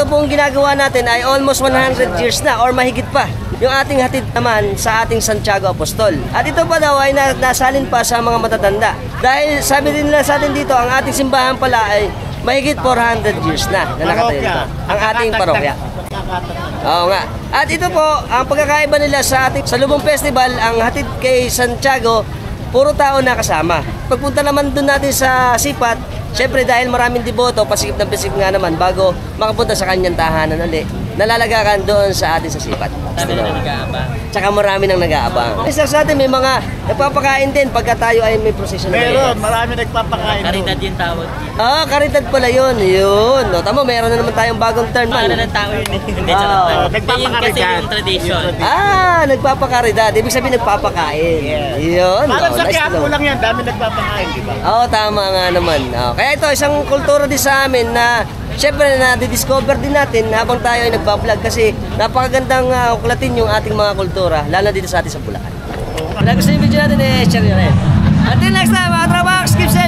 ito pong ginagawa natin ay almost 100 years na or mahigit pa. Yung ating hatid naman sa ating Santiago Apostol. At ito pa daw ay nasalin pa sa mga matatanda. Dahil sabi din nila sa atin dito, ang ating simbahan pala ay mahigit 400 years na nakatayo dito. Ang ating parokya. Oo nga. At ito po, ang pagkakaiba nila sa ating Salubong Festival, ang hatid kay Santiago, puro tao na kasama. Pagpunta naman doon natin sa Sipat, syempre dahil maraming deboto, pasikip na pasikip nga naman bago makapunta sa kanyang tahanan ulit. Nalalagakan doon sa atin sa Sipat. Marami na nag-aabang. Tsaka marami nang nag-aabang. Isa sa atin may mga nagpapakain din pagka tayo ay may procession na Meron, marami nagpapakain. Karidad yung tawag. karidad pala yun. Yun. No, tama, meron na naman tayong bagong term. Para ng tao yun eh. Hindi siya lang. Nagpapakaridad. Kasi yung tradition. Nagpapakaridad. Ibig sabihin nagpapakain. Yes. Yun. Parang sa nice Quiapo to know. lang yan, dami nagpapakain, di ba? Oo, tama nga naman. Kaya ito, isang kultura din sa amin na syempre na-discover din natin habang tayo ay nagbablog kasi napakagandang uklatin yung ating mga kultura, lalo dito sa atin sa Bulacan. Kung gusto yung video natin, share nyo rin. Until next time, mga Trabox, keep safe!